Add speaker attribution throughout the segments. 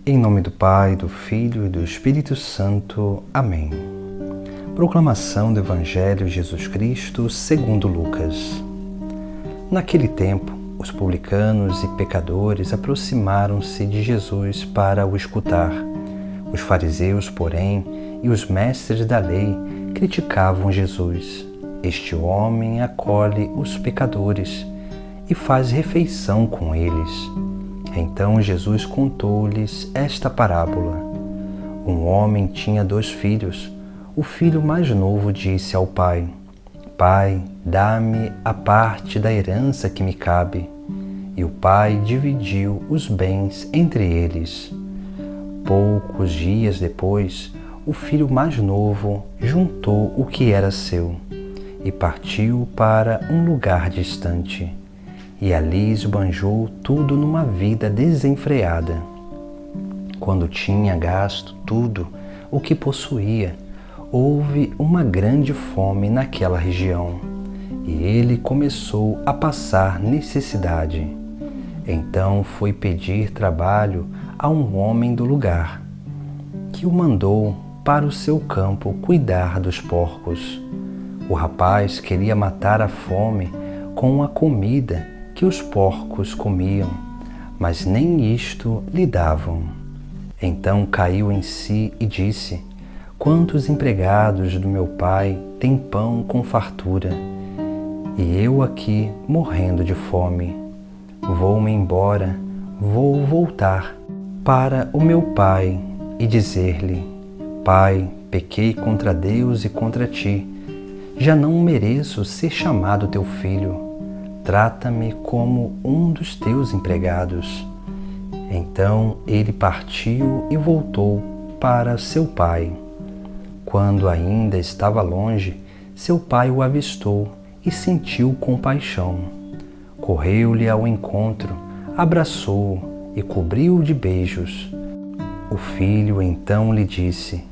Speaker 1: Em nome do Pai, do Filho e do Espírito Santo. Amém. Proclamação do Evangelho de Jesus Cristo segundo Lucas. Naquele tempo, os publicanos e pecadores aproximaram-se de Jesus para o escutar. Os fariseus, porém, e os mestres da lei criticavam Jesus. Este homem acolhe os pecadores e faz refeição com eles. Então Jesus contou-lhes esta parábola. Um homem tinha 2 filhos. O filho mais novo disse ao pai: Pai, dá-me a parte da herança que me cabe. E o pai dividiu os bens entre eles. Poucos dias depois, o filho mais novo juntou o que era seu e partiu para um lugar distante. E ali esbanjou tudo numa vida desenfreada. Quando tinha gasto tudo o que possuía, houve uma grande fome naquela região, e ele começou a passar necessidade. Então foi pedir trabalho a um homem do lugar, que o mandou para o seu campo cuidar dos porcos. O rapaz queria matar a fome com a comida que os porcos comiam, mas nem isto lhe davam. Então caiu em si e disse: Quantos empregados do meu pai têm pão com fartura, e eu aqui morrendo de fome? Vou-me embora, vou voltar para o meu pai e dizer-lhe: Pai, pequei contra Deus e contra ti. Já não mereço ser chamado teu filho. Trata-me como um dos teus empregados. Então ele partiu e voltou para seu pai. Quando ainda estava longe, seu pai o avistou e sentiu compaixão. Correu-lhe ao encontro, abraçou-o e cobriu-o de beijos. O filho então lhe disse: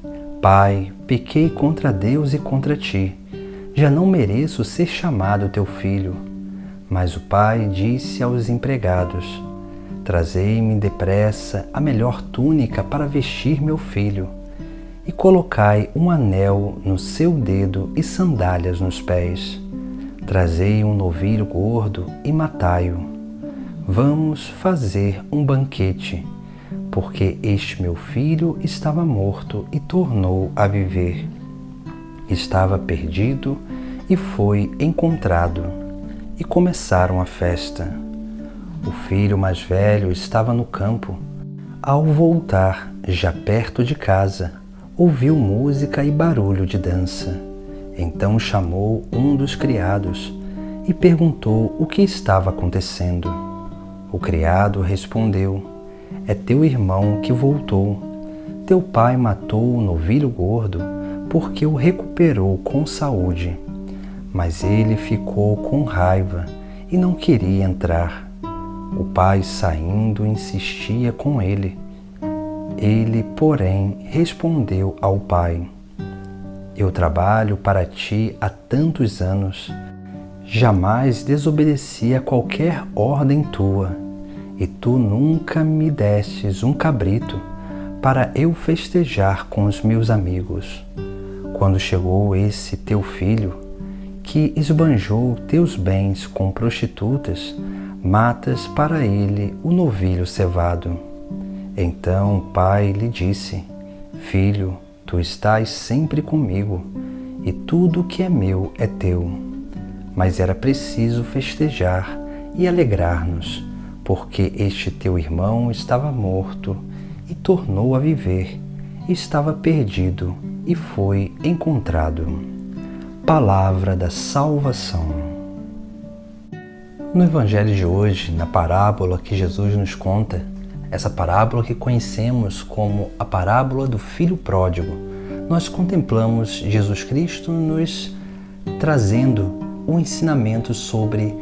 Speaker 1: Pai, pequei contra Deus e contra ti. Já não mereço ser chamado teu filho. Mas o pai disse aos empregados: Trazei-me depressa a melhor túnica para vestir meu filho, e colocai um anel no seu dedo e sandálias nos pés. Trazei um novilho gordo e matai-o. Vamos fazer um banquete, porque este meu filho estava morto e tornou a viver. Estava perdido e foi encontrado. E começaram a festa. O filho mais velho estava no campo. Ao voltar, já perto de casa, ouviu música e barulho de dança. Então chamou um dos criados e perguntou o que estava acontecendo. O criado respondeu: É teu irmão que voltou. Teu pai matou o novilho gordo porque o recuperou com saúde. Mas ele ficou com raiva e não queria entrar. O pai, saindo, insistia com ele. Ele, porém, respondeu ao pai: Eu trabalho para ti há tantos anos. Jamais desobedeci a qualquer ordem tua, e tu nunca me destes um cabrito para eu festejar com os meus amigos. Quando chegou esse teu filho, que esbanjou teus bens com prostitutas, matas para ele o novilho cevado. Então o pai lhe disse: Filho, tu estás sempre comigo, e tudo o que é meu é teu. Mas era preciso festejar e alegrar-nos, porque este teu irmão estava morto e tornou a viver, estava perdido e foi encontrado. Palavra da salvação. No Evangelho de hoje, na parábola que Jesus nos conta, essa parábola que conhecemos como a parábola do filho pródigo, nós contemplamos Jesus Cristo nos trazendo um ensinamento sobre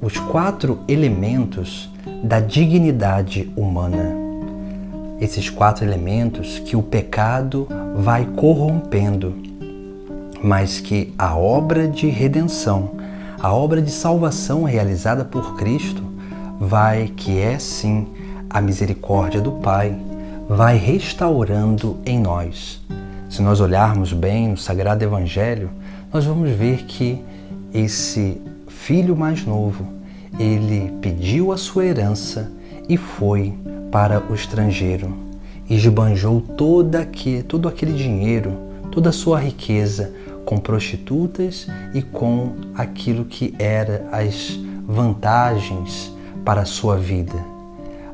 Speaker 1: os 4 elementos da dignidade humana. Esses 4 elementos que o pecado vai corrompendo, mas que a obra de redenção, a obra de salvação realizada por Cristo, que é sim a misericórdia do Pai vai restaurando em nós. Se nós olharmos bem no Sagrado Evangelho, nós vamos ver que esse filho mais novo, ele pediu a sua herança e foi para o estrangeiro e esbanjou todo aquele dinheiro, toda a sua riqueza com prostitutas e com aquilo que era as vantagens para a sua vida.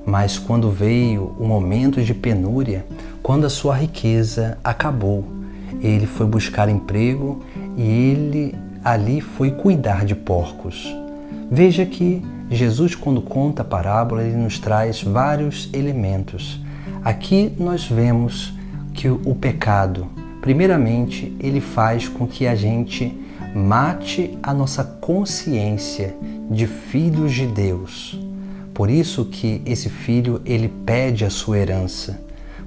Speaker 1: Mas quando veio o momento de penúria, quando a sua riqueza acabou, ele foi buscar emprego e ele ali foi cuidar de porcos. Veja que Jesus, quando conta a parábola, ele nos traz vários elementos. Aqui nós vemos que o pecado, primeiramente, ele faz com que a gente mate a nossa consciência de filhos de Deus. Por isso que esse filho, ele pede a sua herança,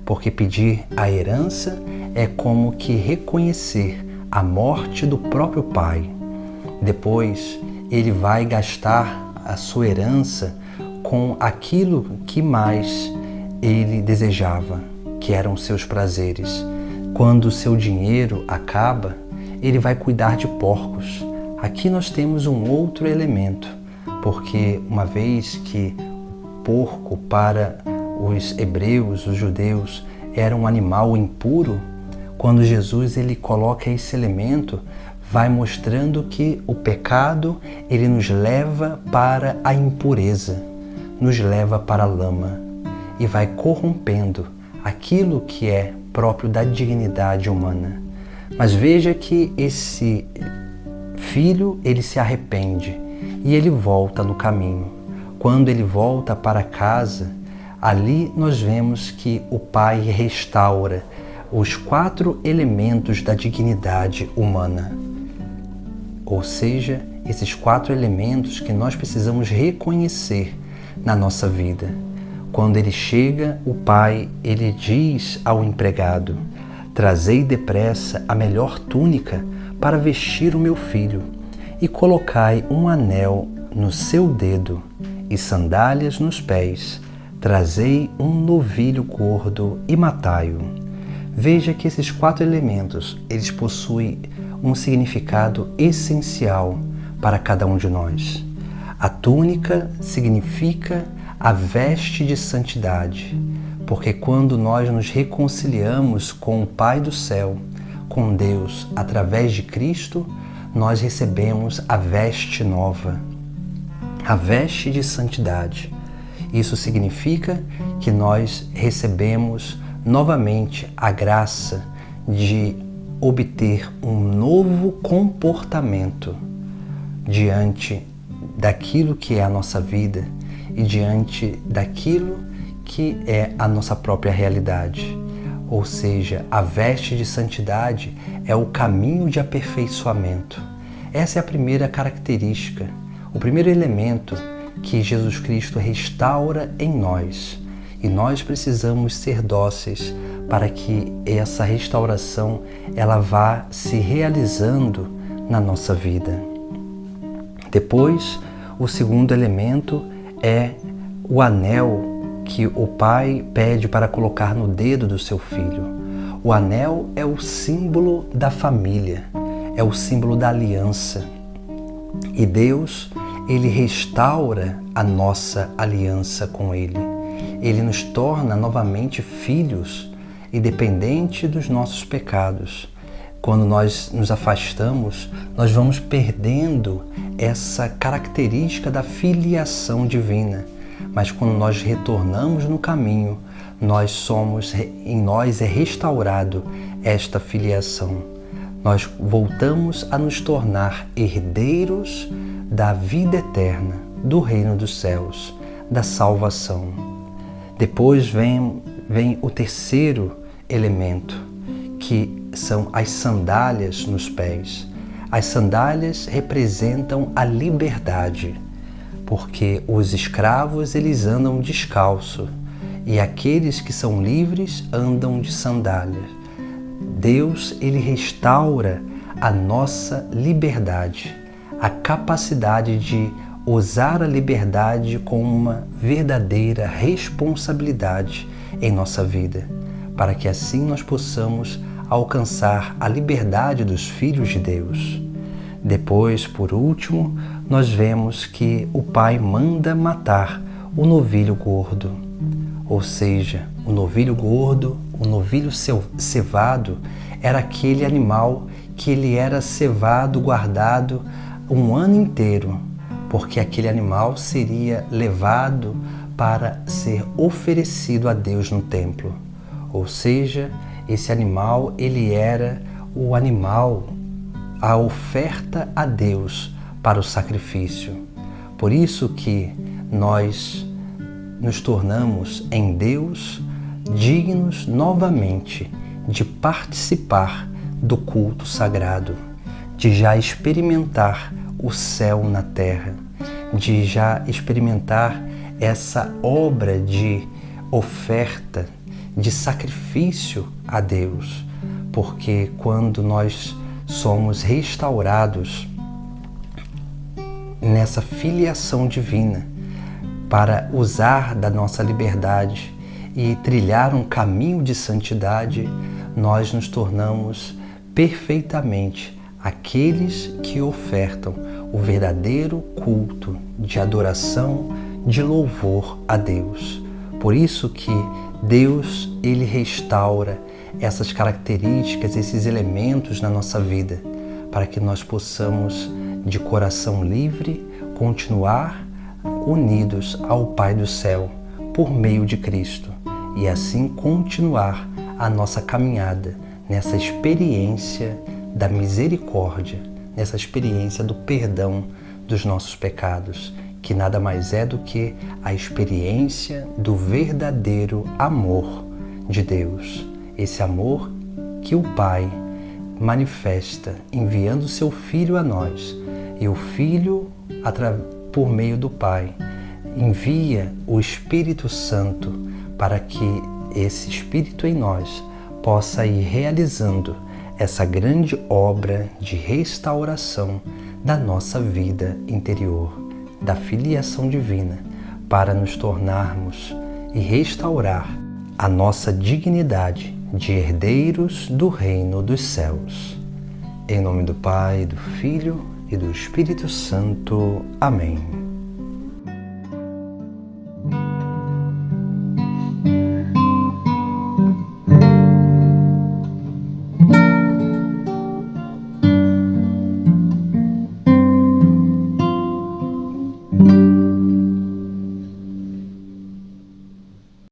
Speaker 1: porque pedir a herança é como que reconhecer a morte do próprio pai. Depois, ele vai gastar a sua herança com aquilo que mais ele desejava, que eram seus prazeres. Quando o seu dinheiro acaba, ele vai cuidar de porcos. Aqui nós temos um outro elemento, porque uma vez que o porco para os hebreus, os judeus, era um animal impuro, quando Jesus ele coloca esse elemento, vai mostrando que o pecado ele nos leva para a impureza, nos leva para a lama e vai corrompendo aquilo que é próprio da dignidade humana. Mas veja que esse filho ele se arrepende e ele volta no caminho. Quando ele volta para casa, ali nós vemos que o Pai restaura os 4 elementos da dignidade humana. Ou seja, esses 4 elementos que nós precisamos reconhecer na nossa vida. Quando ele chega, o pai, ele diz ao empregado: trazei depressa a melhor túnica para vestir o meu filho e colocai um anel no seu dedo e sandálias nos pés. Trazei um novilho gordo e matai-o. Veja que esses 4 elementos, eles possuem um significado essencial para cada um de nós. A túnica significa a veste de santidade, porque quando nós nos reconciliamos com o Pai do céu, com Deus, através de Cristo, nós recebemos a veste nova, a veste de santidade. Isso significa que nós recebemos novamente a graça de obter um novo comportamento diante daquilo que é a nossa vida e diante daquilo que é a nossa própria realidade. Ou seja, a veste de santidade é o caminho de aperfeiçoamento. Essa é a primeira característica, o primeiro elemento que Jesus Cristo restaura em nós. E nós precisamos ser dóceis para que essa restauração ela vá se realizando na nossa vida. Depois, o segundo elemento é o anel que o pai pede para colocar no dedo do seu filho. O anel é o símbolo da família, é o símbolo da aliança. E Deus, ele restaura a nossa aliança com ele. Ele nos torna novamente filhos, independente dos nossos pecados. Quando nós nos afastamos, nós vamos perdendo essa característica da filiação divina. Mas quando nós retornamos no caminho, em nós é restaurado esta filiação. Nós voltamos a nos tornar herdeiros da vida eterna, do reino dos céus, da salvação. Depois vem o terceiro elemento, que são as sandálias nos pés. As sandálias representam a liberdade, porque os escravos eles andam descalço e aqueles que são livres andam de sandálias. Deus ele restaura a nossa liberdade, a capacidade de usar a liberdade com uma verdadeira responsabilidade em nossa vida, para que assim nós possamos alcançar a liberdade dos filhos de Deus. Depois, por último, nós vemos que o Pai manda matar o novilho gordo, ou seja, o novilho gordo, o novilho cevado, era aquele animal que ele era cevado, guardado um ano inteiro, porque aquele animal seria levado para ser oferecido a Deus no templo. Ou seja, esse animal, ele era o animal, a oferta a Deus para o sacrifício. Por isso que nós nos tornamos em Deus dignos novamente de participar do culto sagrado, de já experimentar o céu na terra, de já experimentar essa obra de oferta, de sacrifício a Deus, porque quando nós somos restaurados nessa filiação divina para usar da nossa liberdade e trilhar um caminho de santidade, nós nos tornamos perfeitamente aqueles que ofertam o verdadeiro culto de adoração, de louvor a Deus. Por isso que Deus, ele restaura essas características, esses elementos na nossa vida, para que nós possamos, de coração livre, continuar unidos ao Pai do céu por meio de Cristo e assim continuar a nossa caminhada nessa experiência da misericórdia, nessa experiência do perdão dos nossos pecados, que nada mais é do que a experiência do verdadeiro amor de Deus. Esse amor que o Pai manifesta enviando seu Filho a nós, e o Filho, por meio do Pai, envia o Espírito Santo para que esse Espírito em nós possa ir realizando essa grande obra de restauração da nossa vida interior, da filiação divina, para nos tornarmos e restaurar a nossa dignidade de herdeiros do reino dos céus. Em nome do Pai, do Filho e do Espírito Santo. Amém.